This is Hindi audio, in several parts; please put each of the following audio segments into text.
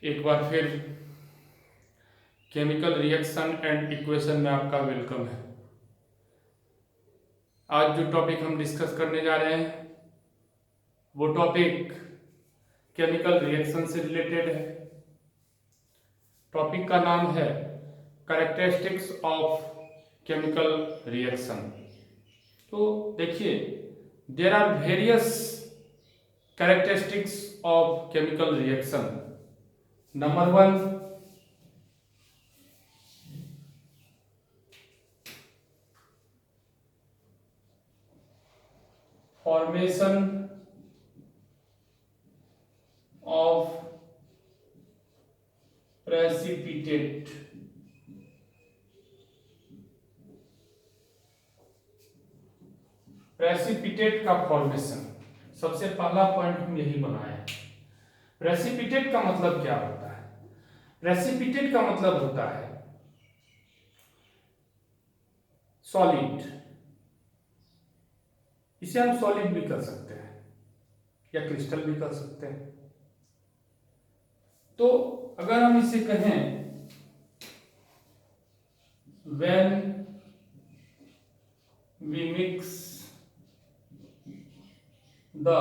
एक बार फिर केमिकल रिएक्शन एंड इक्वेशन में आपका वेलकम है। आज जो टॉपिक हम डिस्कस करने जा रहे हैं वो टॉपिक केमिकल रिएक्शन से रिलेटेड है। टॉपिक का नाम है कैरेक्टरिस्टिक्स ऑफ केमिकल रिएक्शन। तो देखिए, there are various characteristics of chemical reaction. Number 1, formation of precipitate। Precipitate का फॉर्मेशन, सबसे पहला पॉइंट हम यही बनाए हैं। प्रेसिपिटेट का मतलब क्या होता है? प्रेसिपिटेट का मतलब होता है सॉलिड। इसे हम सॉलिड भी कर सकते हैं या क्रिस्टल भी कर सकते हैं। तो अगर हम इसे कहें, when we mix the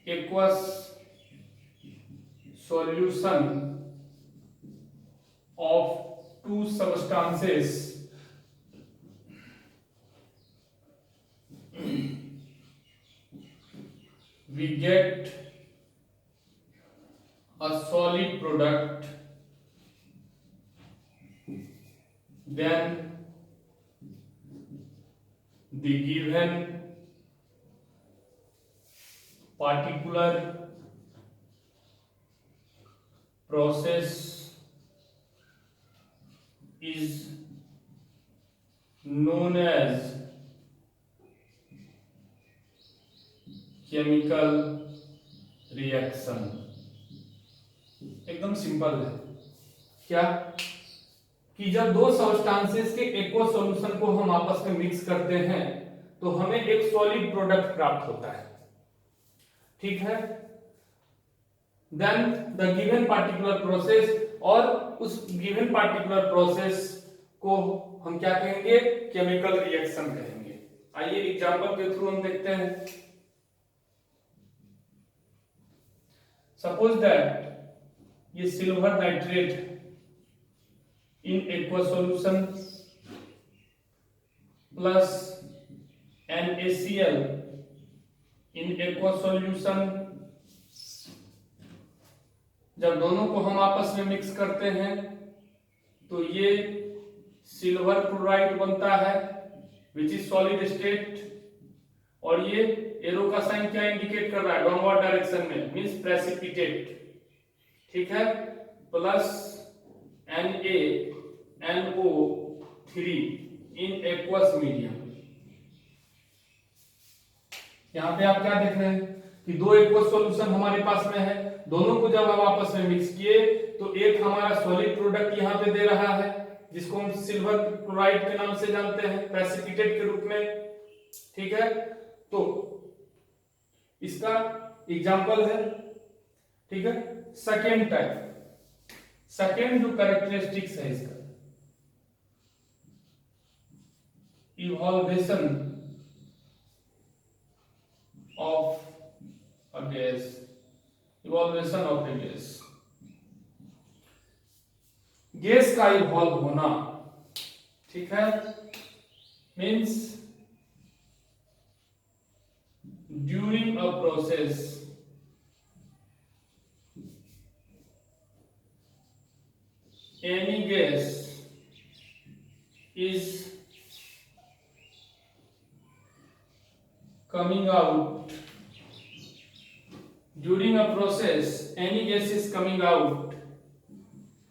aqueous solution of two substances, we get a solid product, then the given particular process is known as chemical reaction. एकदम सिंपल है। क्या कि जब दो सब्सटेंसेस के एक्वा सॉल्यूशन को हम आपस में मिक्स करते हैं तो हमें एक सॉलिड प्रोडक्ट प्राप्त होता है। ठीक है, then the given particular process, और उस गिवन पार्टिकुलर प्रोसेस को हम क्या कहेंगे? केमिकल रिएक्शन कहेंगे। आइए एग्जांपल के थ्रू हम देखते हैं। सपोज दैट ये silver nitrate in aqueous solution plus NaCl in aqueous solution, जब दोनों को हम आपस में मिक्स करते हैं तो ये सिल्वर क्लोराइड बनता है विच इज सॉलिड स्टेट, और ये एरो का साइन क्या इंडिकेट कर रहा है? डाउनवर्ड डायरेक्शन में, मींस प्रेसिपिटेट। ठीक है, प्लस NaNO3 इन एक्वस मीडियम। यहां पे आप क्या देख रहे हैं कि दो एक्वस सॉल्यूशन हमारे पास में है, दोनों को जब हम आपस में मिक्स किए तो एक हमारा सॉलिड प्रोडक्ट यहां पे दे रहा है जिसको हम सिल्वर क्लोराइड के नाम से जानते हैं, प्रेसिपिटेट के रूप में। ठीक है, तो इसका एग्जांपल है। ठीक है, सेकेंड टाइप, सेकेंड जो कैरेक्टरिस्टिक्स है इसका, evolution of a gas. Evolution of a gas, gas का इवॉल्व होना। ठीक है, means during a process any gas is coming out, during a process any gas is coming out,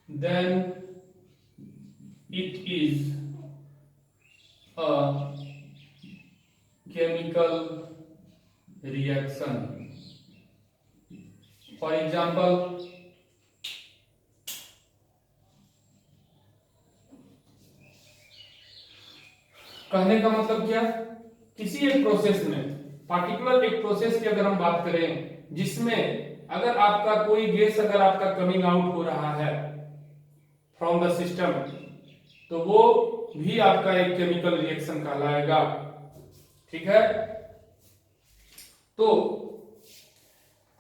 then it is a chemical reaction. For example, कहने का मतलब क्या? किसी एक प्रोसेस में, पार्टिकुलर एक प्रोसेस की अगर हम बात करें जिसमें अगर आपका कोई गैस अगर आपका कमिंग आउट हो रहा है फ्रॉम द सिस्टम, तो वो भी आपका एक केमिकल रिएक्शन कहलाएगा। ठीक है, तो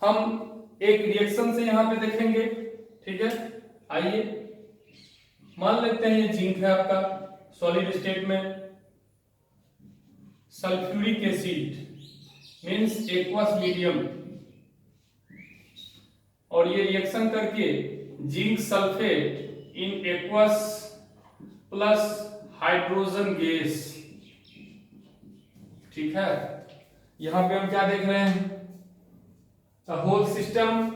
हम एक रिएक्शन से यहां पे देखेंगे। ठीक है, आइए मान लेते हैं ये जिंक है आपका सॉलिड स्टेट में, sulphuric acid means aqueous medium, और ये रिएक्शन करके zinc sulphate in aqueous plus hydrogen gas. ठीक है, यहां पे हम क्या देख रहे हैं, whole system,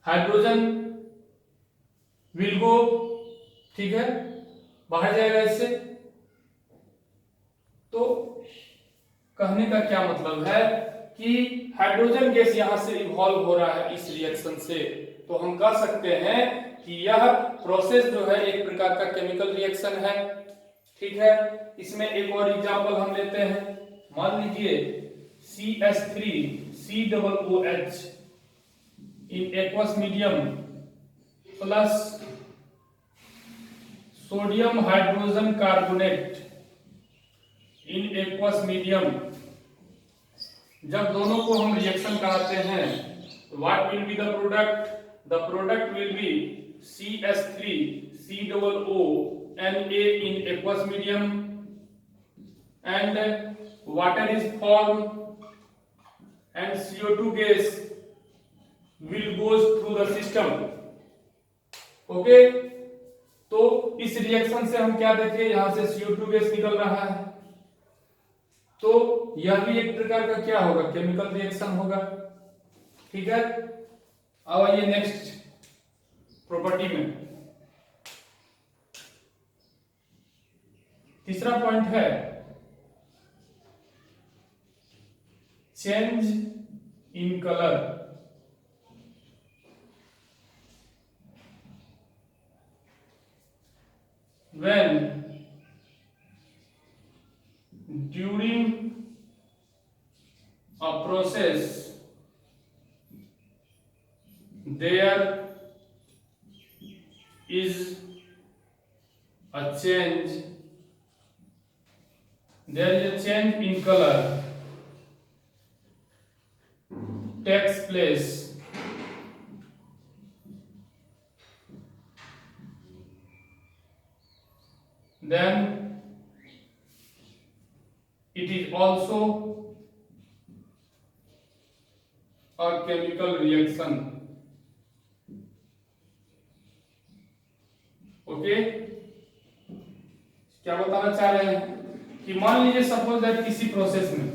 hydrogen will go, ठीक है, बाहर जाएगा इससे। तो कहने का क्या मतलब है कि हाइड्रोजन गैस यहां से इवॉल्व हो रहा है इस रिएक्शन से, तो हम कह सकते हैं कि यह प्रोसेस जो है एक प्रकार का केमिकल रिएक्शन है। ठीक है, इसमें एक और एग्जांपल हम लेते हैं, मान लीजिए CH3COOH इन aqueous medium plus sodium hydrogen carbonate इन एक्वस मीडियम। जब दोनों को हम रिएक्शन कराते हैं, what will be the product? The product will be CH3COONA in aqueous medium and water is formed and CO2 gas will goes through the system. Okay, तो इस रिएक्शन से हम क्या देखें, यहां से CO2 गैस निकल रहा है, तो यह भी एक प्रकार का क्या होगा, केमिकल रिएक्शन होगा। ठीक है, अब आइए नेक्स्ट प्रॉपर्टी में, तीसरा पॉइंट है change in colour. When during a process there is a change, there is a change in color takes place, then it is also a chemical reaction. Okay, क्या बताना चाह रहे हैं कि मान लीजिए सपोज दैट किसी प्रोसेस में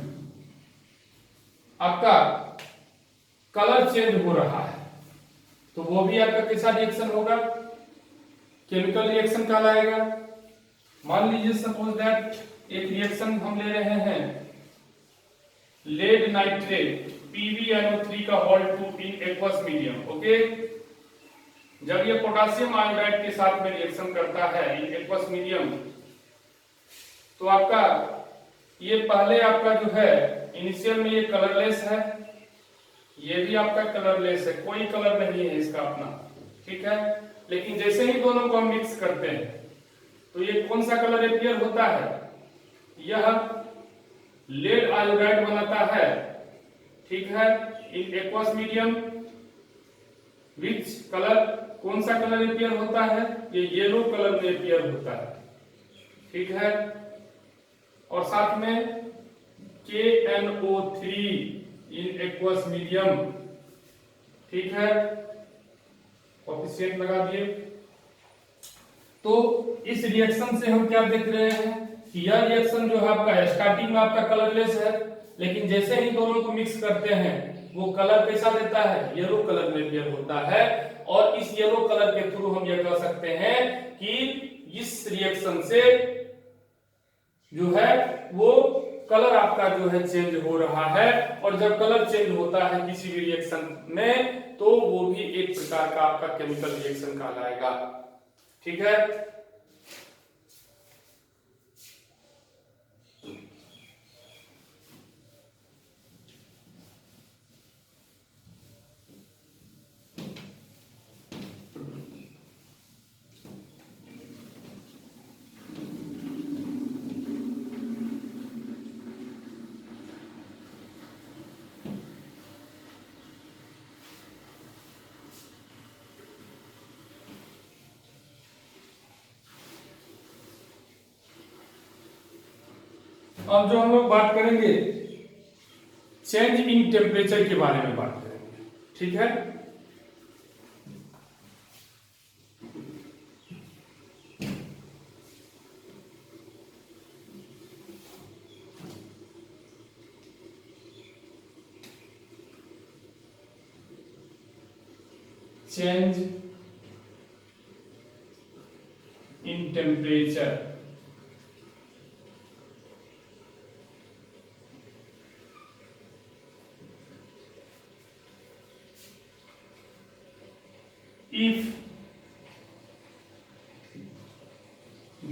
आपका कलर चेंज हो रहा है, तो वो भी आपका कैसा रिएक्शन होगा, केमिकल रिएक्शन कहलाएगा। मान लीजिए सपोज दैट एक रिएक्शन हम ले रहे हैं, लेड नाइट्रेट PbNO3 का whole 2 in aqueous medium. Okay, जब ये पोटेशियम आयोडाइड के साथ में रिएक्शन करता है इन एक्वस मीडियम, तो आपका ये पहले आपका जो है इनिशियल में ये कलरलेस है, ये भी आपका कलरलेस है, कोई कलर नहीं है इसका अपना। ठीक है, लेकिन जैसे ही दोनों को हम मिक्स करते हैं, तो ये कौन सा कलर अपीयर होता है, यह लेड आयोडाइड बनाता है। ठीक है, इन एक्वस मीडियम विच कलर, कौन सा कलर अपीयर होता है, ये येलो कलर में अपीयर होता है। ठीक है, और साथ में KNO3 इन एक्वस मीडियम। ठीक है, कोफिशिएंट लगा दिए। तो इस रिएक्शन से हम क्या देख रहे हैं कि यह रिएक्शन जो है आपका स्टार्टिंग में आपका कलरलेस है, लेकिन जैसे ही दोनों को मिक्स करते हैं वो कलर कैसा देता है, येलो कलर में अपीयर होता है। और इस येलो कलर के थ्रू हम यह कह सकते हैं कि इस रिएक्शन से जो है वो कलर आपका जो है चेंज हो रहा है। और जब कलर चेंज होता है किसी भी रिएक्शन में, तो वो भी एक प्रकार का आपका केमिकल रिएक्शन कहलाएगा। ठीक है, अब जो हम लोग बात करेंगे चेंज इन टेम्परेचर के बारे में बात करेंगे, ठीक है। Change in temperature, if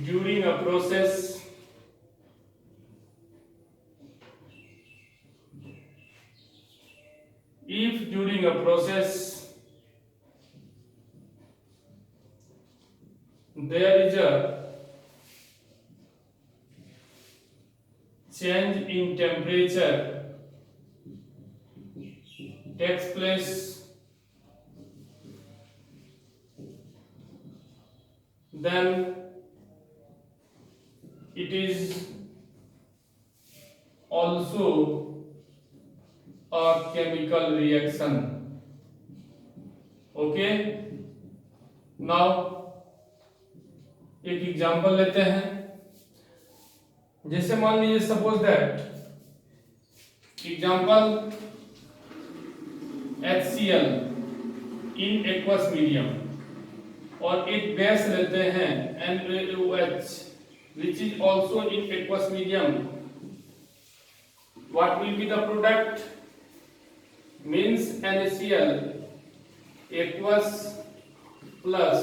during a process there is a change in temperature takes place, then it is also a chemical reaction. Okay, now एक एग्जांपल लेते हैं। जैसे मान लीजिए suppose that example HCl in aqueous medium, और एक गैस लेते हैं NaOH which is also in aqueous medium. What will be the product? Means NaCl aqueous plus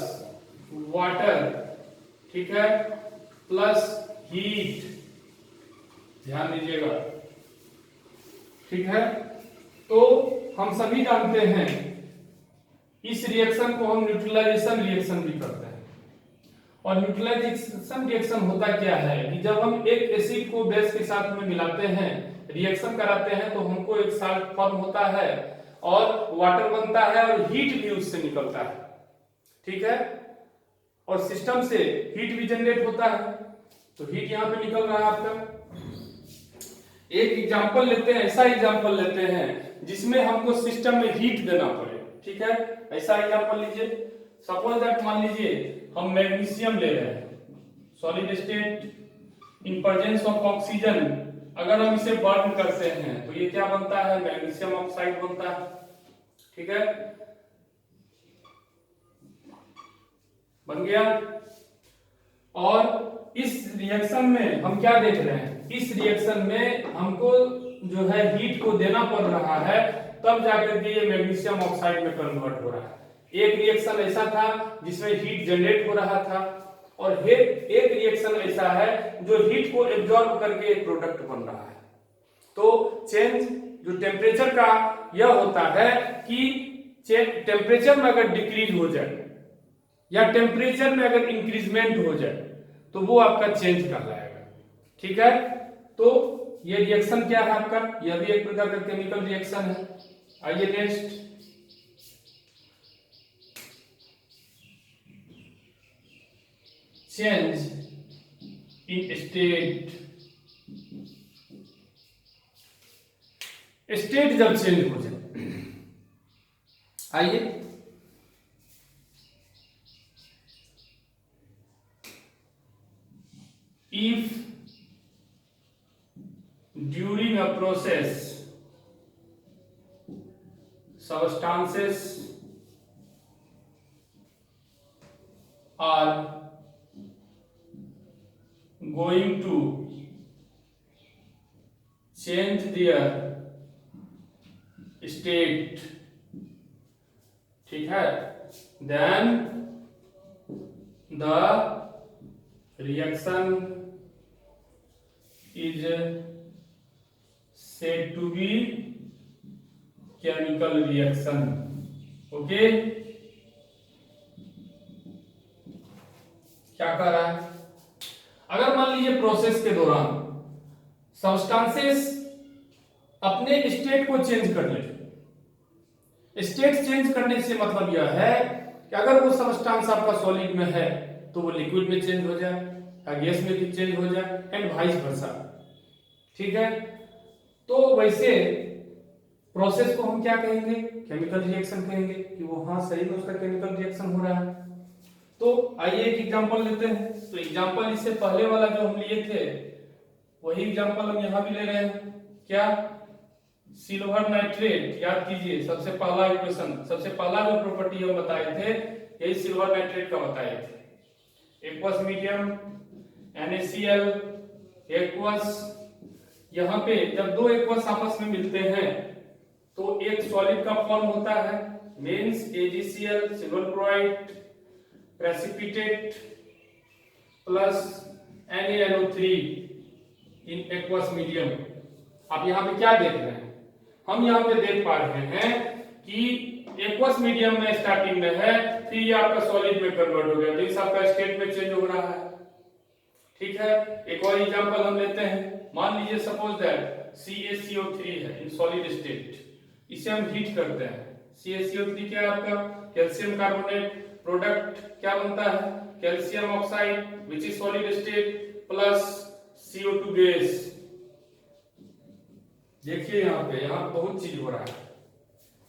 water, ठीक है, प्लस हीट, ध्यान दीजिएगा, ठीक है। तो हम सभी जानते हैं इस रिएक्शन को हम न्यूट्रलाइजेशन रिएक्शन भी करते हैं। और न्यूट्रलाइजेशन रिएक्शन होता क्या है कि जब हम एक एसिड को बेस के साथ में मिलाते हैं, रिएक्शन कराते हैं, तो हमको एक साल्ट फॉर्म होता है और वाटर बनता है और हीट भी उससे निकलता है, ठीक है। और सिस्टम से हीट भी जनरेट होता है, तो हीट यहां पे निकल रहा है आपका। एक एग्जांपल लेते हैं, ऐसा एग्जांपल लेते हैं जिसमें हमको सिस्टम में हीट देना पड़े, ठीक है। ऐसा एग्जांपल लीजिए, सपोज दैट मान लीजिए हम मैग्नीशियम ले रहे हैं, solid state in presence of oxygen. अगर हम इसे बर्न करते हैं तो ये क्या बनता है, मैग्नीशियम ऑक्साइड बनता है, ठीक है, बन गया। और इस रिएक्शन में हम क्या देख रहे हैं, इस रिएक्शन में हमको जो है हीट को देना पड़ रहा है, तब जाकर के ये मैग्नीशियम ऑक्साइड में कन्वर्ट हो रहा है। एक रिएक्शन ऐसा था जिसमें हीट जनरेट हो रहा था, और एक रिएक्शन ऐसा है जो हीट को एब्जॉर्ब करके एक प्रोडक्ट बन रहा है। तो चेंज जो टेम्परेचर का यह होता है कि टेम्परेचर में अगर डिक्रीज हो जाए या टेम्परेचर में अगर इंक्रीजमेंट हो जाए तो वो आपका चेंज कहलाएगा, ठीक है। तो ये रिएक्शन क्या है आपका, यह भी एक प्रकार का केमिकल रिएक्शन है। आइए next, change in state. State जब चेंज हो जाए, आइए if during a process substances are going to change their state, ठीक है, then the reaction is said to be chemical reaction. Okay, क्या कर रहा है, अगर मान लीजिए प्रोसेस के दौरान सब्सटेंसेस अपने स्टेट को चेंज कर ले। स्टेट चेंज करने से मतलब यह है कि अगर वो सब्सटेंस आपका सॉलिड में है तो वो लिक्विड में चेंज हो जाए, गैस में भी चेंज हो जाए, एंड वाइस वर्सा। ठीक है, तो वैसे प्रोसेस को हम क्या कहेंगे, केमिकल रिएक्शन कहेंगे कि वो हाँ सही में उसका केमिकल रिएक्शन हो रहा है। तो आइए एक एग्जांपल लेते हैं। तो एग्जांपल इससे पहले वाला जो हम लिए थे वही एग्जांपल हम यहाँ भी ले रहे हैं। क्या, सिल्वर नाइट्रेट, याद कीजिए सबसे पहला इक्वेशन, सबसे पहला जो प्रॉपर्टी हम बताए थे यही सिल्वर नाइट्रेट का बताए थे। एक्वस मीडियम NaCl एक्वस, यहाँ पे जब दो एक्वस आपस में मिलते हैं तो एक सॉलिड का फॉर्म होता है, means AgCl silver chloride precipitate plus NaNO3 इन एक्वस मीडियम। आप यहाँ पे क्या देख रहे हैं, हम यहाँ पे देख पा रहे हैं कि एक्वस मीडियम में स्टार्टिंग में है, फिर ये आपका सॉलिड में कन्वर्ट हो गया, तो आपका स्टेट में चेंज हो रहा है। ठीक है, एक और एग्जांपल हम लेते हैं। मान लीजिए सपोज दैट CaCO3 है इन सॉलिड स्टेट, इसे हम हीट करते हैं। CaCO3 क्या है आपका, कैल्शियम कार्बोनेट, प्रोडक्ट क्या बनता है, calcium oxide which is solid state plus CO2 gas. देखिए यहाँ बहुत चीज हो रहा है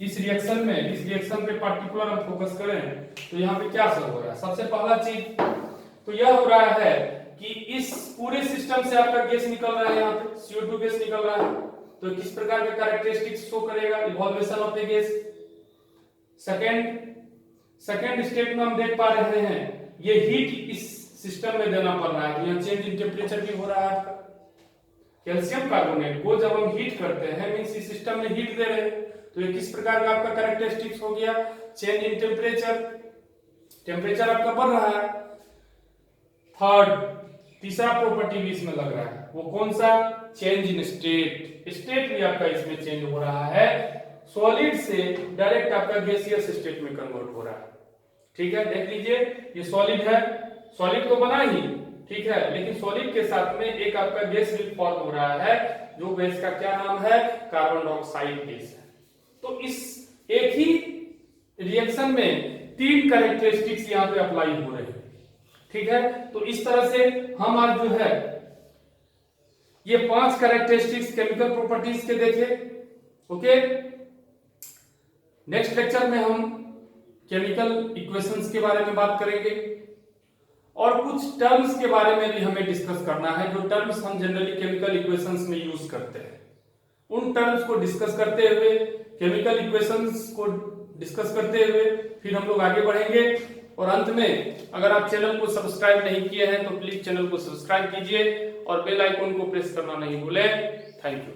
इस रिएक्शन में। इस रिएक्शन पे पार्टिकुलर हम फोकस करें तो यहाँ पे क्या सब हो रहा है। सबसे पहला चीज तो यह हो रहा है कि इस पूरे सिस्टम से आपका गैस निकल रहा है, यहाँ पे CO2 गैस निकल रहा है, तो किस प्रकार के कैरेक्टरिस्टिक्स शो करेगा, evolution of a gas. Second state में हम देख पा रहे हैं ये हीट इस सिस्टम में देना पड़ रहा है, तो यहाँ चेंज इन टेम्परेचर भी हो रहा है आपका। कैल्शियम कार्बोनेट को जब हम हीट करते हैं मींस इस सिस्टम में हीट दे रहे हैं, तो ये किस प्रकार का आपका कैरेक्टरिस्टिक्स हो गया, चेंज इन टेम्परेचर, टेम्परेचर आपका बढ़ रहा है। तीसरा प्रॉपर्टी भी इसमें लग रहा है, वो कौन सा, चेंज इन स्टेट, स्टेट भी आपका इसमें चेंज हो रहा है, सॉलिड से डायरेक्ट आपका गैसियस स्टेट में कन्वर्ट हो रहा है। ठीक है, देख लीजिए ये सॉलिड है, सॉलिड तो बना ही, ठीक है, लेकिन सॉलिड के साथ में एक आपका गैस भी फॉर्म हो रहा है, जो गैस का क्या नाम है, कार्बन डाइऑक्साइड गैस है। तो इस एक ही रिएक्शन में तीन कैरेक्टरिस्टिक्स यहाँ पे अप्लाई हो रहे हैं। ठीक है, तो इस तरह से हम आज जो है ये 5 कैरेक्टरिस्टिक्स केमिकल प्रॉपर्टीज के देखे। ओके, नेक्स्ट लेक्चर में हम केमिकल इक्वेशंस के बारे में बात करेंगे और कुछ टर्म्स के बारे में भी हमें डिस्कस करना है, जो टर्म्स हम जनरली केमिकल इक्वेशंस में यूज करते हैं। उन टर्म्स को डिस्कस करते हुए, केमिकल इक्वेशंस को डिस्कस करते हुए फिर हम लोग आगे बढ़ेंगे। और अंत में अगर आप चैनल को सब्सक्राइब नहीं किए हैं तो प्लीज चैनल को सब्सक्राइब कीजिए और बेल आइकन को प्रेस करना नहीं भूलें। Thank you.